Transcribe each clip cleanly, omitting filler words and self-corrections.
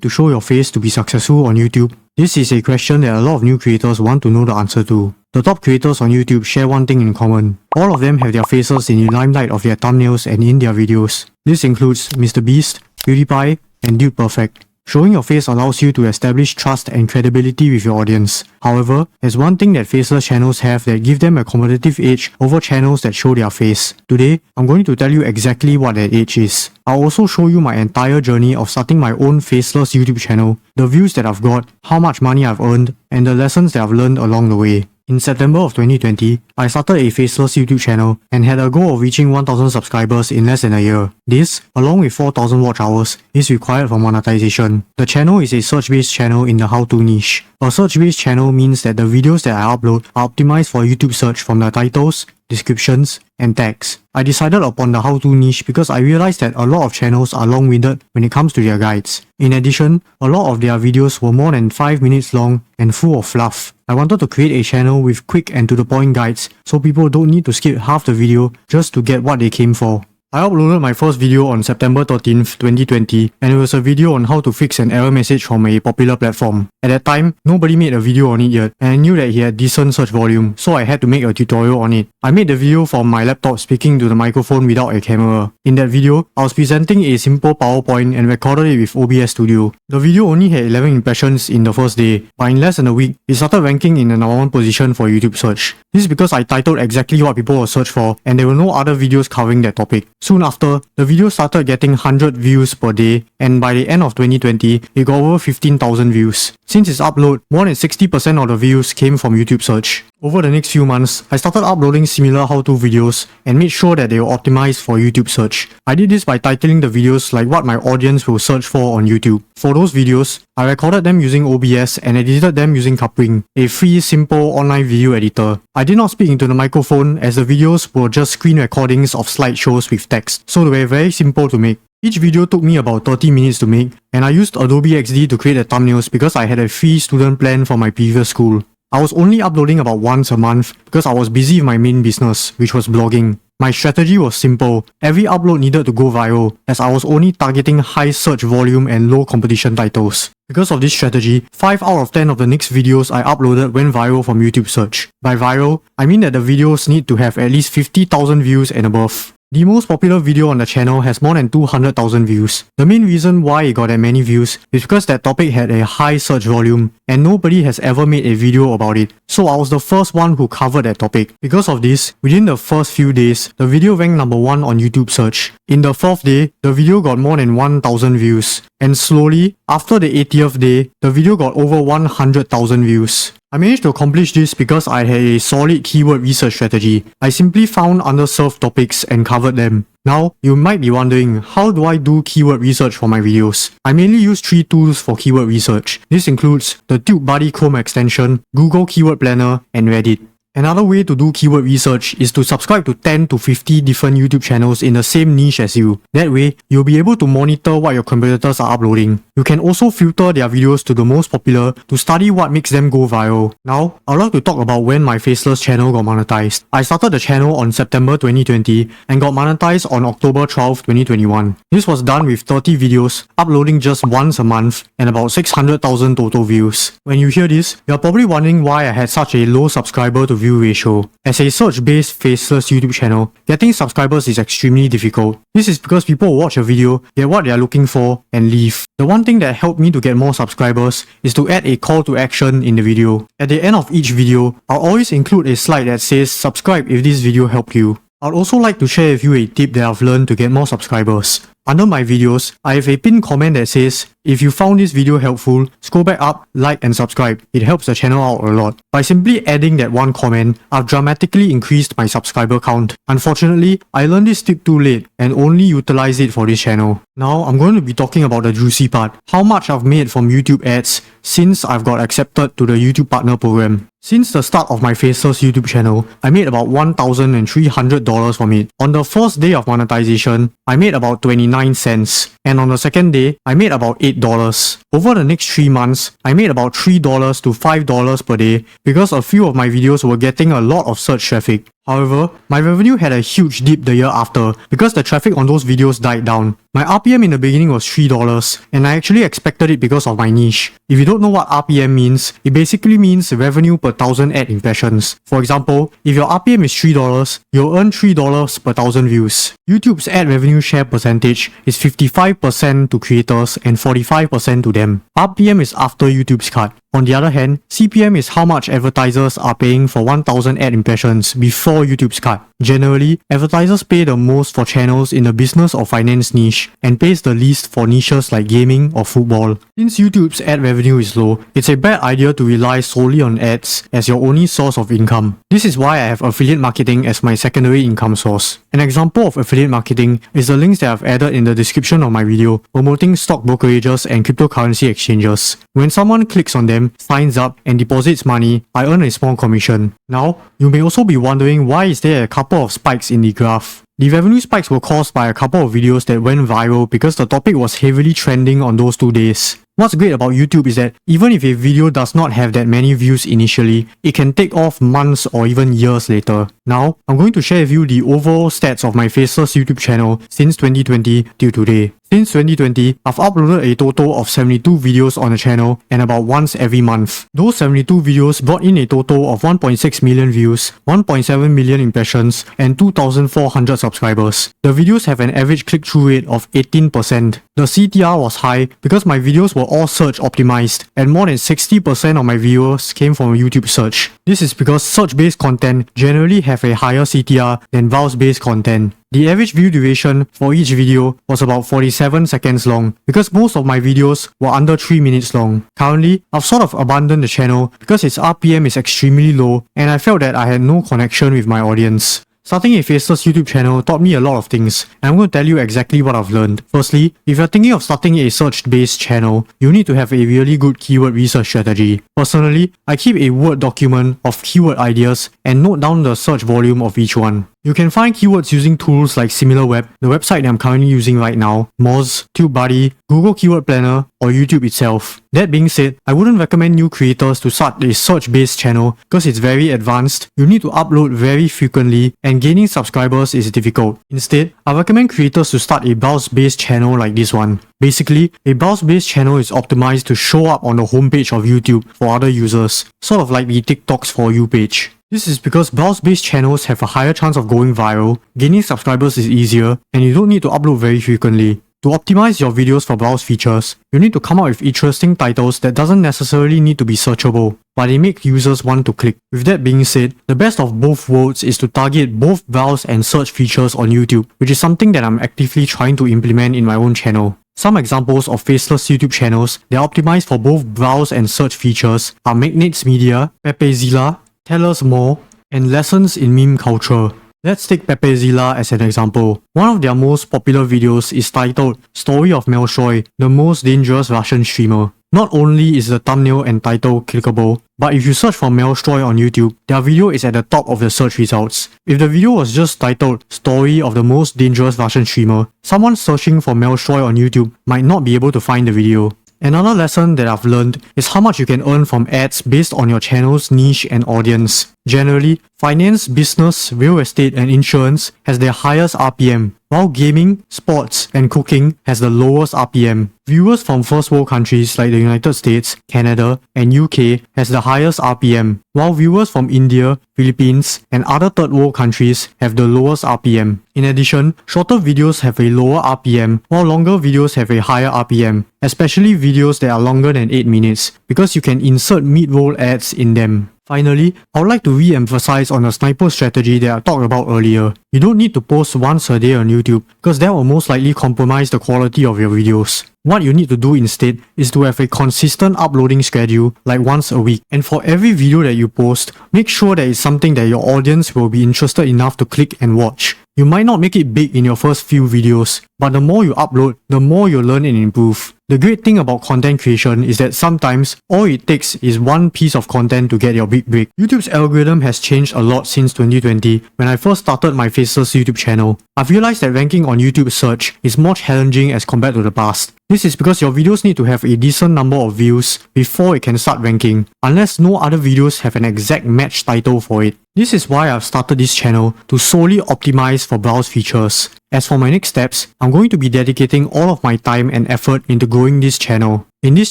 need to show your face to be successful on YouTube? This is a question that a lot of new creators want to know the answer to. The top creators on YouTube share one thing in common. All of them have their faces in the limelight of their thumbnails and in their videos. This includes MrBeast, PewDiePie, and Dude Perfect. Showing your face allows you to establish trust and credibility with your audience. However, there's one thing that faceless channels have that give them a competitive edge over channels that show their face. Today, I'm going to tell you exactly what that edge is. I'll also show you my entire journey of starting my own faceless YouTube channel, the views that I've got, how much money I've earned, and the lessons that I've learned along the way. In September of 2020, I started a faceless YouTube channel and had a goal of reaching 1000 subscribers in less than a year. This, along with 4000 watch hours, is required for monetization. The channel is a search-based channel in the how-to niche. A search-based channel means that the videos that I upload are optimized for YouTube search from the titles, descriptions, and tags. I decided upon the how-to niche because I realized that a lot of channels are long-winded when it comes to their guides. In addition, a lot of their videos were more than 5 minutes long and full of fluff. I wanted to create a channel with quick and to-the-point guides so people don't need to skip half the video just to get what they came for. I uploaded my first video on September 13th, 2020, and it was a video on how to fix an error message from a popular platform. At that time, nobody made a video on it yet, and I knew that he had decent search volume, so I had to make a tutorial on it. I made the video from my laptop speaking to the microphone without a camera. In that video, I was presenting a simple PowerPoint and recorded it with OBS Studio. The video only had 11 impressions in the first day, but in less than a week, it started ranking in the number 1 position for YouTube search. This is because I titled exactly what people will search for, and there were no other videos covering that topic. Soon after, the video started getting 100 views per day, and by the end of 2020, it got over 15,000 views. Since its upload, more than 60% of the views came from YouTube search. Over the next few months, I started uploading similar how-to videos and made sure that they were optimized for YouTube search. I did this by titling the videos like what my audience will search for on YouTube. For those videos, I recorded them using OBS and edited them using Coupling, a free, simple online video editor. I did not speak into the microphone as the videos were just screen recordings of slideshows with text, so they were very simple to make. Each video took me about 30 minutes to make, and I used Adobe XD to create the thumbnails because I had a free student plan from my previous school. I was only uploading about once a month because I was busy with my main business, which was blogging. My strategy was simple. Every upload needed to go viral, as I was only targeting high search volume and low competition titles. Because of this strategy, 5 out of 10 of the next videos I uploaded went viral from YouTube search. By viral, I mean that the videos need to have at least 50,000 views and above. The most popular video on the channel has more than 200,000 views. The main reason why it got that many views is because that topic had a high search volume and nobody has ever made a video about it. So I was the first one who covered that topic. Because of this, within the first few days, the video ranked number 1 on YouTube search. In the 4th day, the video got more than 1,000 views. And slowly, after the 80th day, the video got over 100,000 views. I managed to accomplish this because I had a solid keyword research strategy. I simply found underserved topics and covered them. Now, you might be wondering, how do I do keyword research for my videos? I mainly use 3 tools for keyword research. This includes the TubeBuddy Chrome extension, Google Keyword Planner, and Reddit. Another way to do keyword research is to subscribe to 10 to 50 different YouTube channels in the same niche as you. That way, you'll be able to monitor what your competitors are uploading. You can also filter their videos to the most popular to study what makes them go viral. Now, I'd like to talk about when my Faceless channel got monetized. I started the channel on September 2020 and got monetized on October 12, 2021. This was done with 30 videos, uploading just once a month, and about 600,000 total views. When you hear this, you're probably wondering why I had such a low subscriber to view ratio. As a search-based faceless YouTube channel, getting subscribers is extremely difficult. This is because people will watch a video, get what they are looking for, and leave. The one thing that helped me to get more subscribers is to add a call to action in the video. At the end of each video, I'll always include a slide that says subscribe if this video helped you. I'd also like to share with you a tip that I've learned to get more subscribers. Under my videos, I have a pinned comment that says, if you found this video helpful, scroll back up, like and subscribe. It helps the channel out a lot. By simply adding that one comment, I've dramatically increased my subscriber count. Unfortunately, I learned this tip too late and only utilized it for this channel. Now, I'm going to be talking about the juicy part, how much I've made from YouTube ads since I've got accepted to the YouTube Partner Program. Since the start of my Faceless YouTube channel, I made about $1,300 from it. On the first day of monetization, I made about 29 cents. And on the second day, I made about $8. Over the next 3 months, I made about $3 to $5 per day because a few of my videos were getting a lot of search traffic. However, my revenue had a huge dip the year after because the traffic on those videos died down. My RPM in the beginning was $3 and I actually expected it because of my niche. If you don't know what RPM means, it basically means revenue per 1,000 ad impressions. For example, if your RPM is $3, you'll earn $3 per 1,000 views. YouTube's ad revenue share percentage is 55% to creators and 45% to them. RPM is after YouTube's cut. On the other hand, CPM is how much advertisers are paying for 1,000 ad impressions before YouTube's cut. Generally, advertisers pay the most for channels in the business or finance niche and pays the least for niches like gaming or football. Since YouTube's ad revenue is low, it's a bad idea to rely solely on ads as your only source of income. This is why I have affiliate marketing as my secondary income source. An example of affiliate marketing is the links that I've added in the description of my video promoting stock brokerages and cryptocurrency exchanges. When someone clicks on them, signs up and deposits money, I earn a small commission. Now, you may also be wondering why is there a couple of spikes in the graph. The revenue spikes were caused by a couple of videos that went viral because the topic was heavily trending on those 2 days. What's great about YouTube is that even if a video does not have that many views initially, it can take off months or even years later. Now, I'm going to share with you the overall stats of my Faceless YouTube channel since 2020 till today. Since 2020, I've uploaded a total of 72 videos on the channel and about once every month. Those 72 videos brought in a total of 1.6 million views, 1.7 million impressions, and 2,400 subscribers. The videos have an average click-through rate of 18%. The CTR was high because my videos were all search optimized and more than 60% of my viewers came from YouTube search. This is because search-based content generally have a higher CTR than browse-based content. The average view duration for each video was about 47 seconds long because most of my videos were under 3 minutes long. Currently, I've sort of abandoned the channel because its RPM is extremely low and I felt that I had no connection with my audience. Starting a Faceless YouTube channel taught me a lot of things, and I'm going to tell you exactly what I've learned. Firstly, if you're thinking of starting a search-based channel, you need to have a really good keyword research strategy. Personally, I keep a Word document of keyword ideas and note down the search volume of each one. You can find keywords using tools like SimilarWeb, the website that I'm currently using right now, Moz, TubeBuddy, Google Keyword Planner, or YouTube itself. That being said, I wouldn't recommend new creators to start a search-based channel because it's very advanced, you need to upload very frequently, and gaining subscribers is difficult. Instead, I recommend creators to start a browse-based channel like this one. Basically, a browse-based channel is optimized to show up on the homepage of YouTube for other users, sort of like the TikToks for you page. This is because browse-based channels have a higher chance of going viral, gaining subscribers is easier, and you don't need to upload very frequently. To optimize your videos for browse features, you need to come up with interesting titles that doesn't necessarily need to be searchable, but they make users want to click. With that being said, the best of both worlds is to target both browse and search features on YouTube, which is something that I'm actively trying to implement in my own channel. Some examples of Faceless YouTube channels that are optimized for both browse and search features are Magnates Media, Pepezilla, Tell Us More, and Lessons in Meme Culture. Let's take Pepezilla as an example. One of their most popular videos is titled Story of Melshroy, the most dangerous Russian streamer. Not only is the thumbnail and title clickable, but if you search for Melshroy on YouTube, their video is at the top of the search results. If the video was just titled Story of the most dangerous Russian streamer, someone searching for Melshroy on YouTube might not be able to find the video. Another lesson that I've learned is how much you can earn from ads based on your channel's niche and audience. Generally, finance, business, real estate, and insurance has their highest RPM, while gaming, sports, and cooking has the lowest RPM. Viewers from first world countries like the United States, Canada, and UK has the highest RPM, while viewers from India, Philippines, and other third world countries have the lowest RPM. In addition, shorter videos have a lower RPM, while longer videos have a higher RPM, especially videos that are longer than 8 minutes, because you can insert mid-roll ads in them. Finally, I would like to re-emphasize on the sniper strategy that I talked about earlier. You don't need to post once a day on YouTube because that will most likely compromise the quality of your videos. What you need to do instead is to have a consistent uploading schedule like once a week. And for every video that you post, make sure that it's something that your audience will be interested enough to click and watch. You might not make it big in your first few videos, but the more you upload, the more you learn and improve. The great thing about content creation is that sometimes all it takes is one piece of content to get your big break. YouTube's algorithm has changed a lot since 2020 when I first started my Faceless YouTube channel. I've realized that ranking on YouTube search is more challenging as compared to the past. This is because your videos need to have a decent number of views before it can start ranking, unless no other videos have an exact match title for it. This is why I've started this channel to solely optimize for browse features. As for my next steps, I'm going to be dedicating all of my time and effort into growing this channel. In this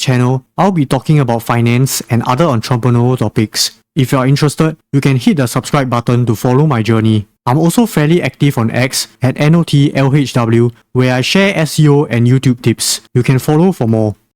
channel, I'll be talking about finance and other entrepreneurial topics. If you are interested, you can hit the subscribe button to follow my journey. I'm also fairly active on X at NOTLHW, where I share SEO and YouTube tips. You can follow for more.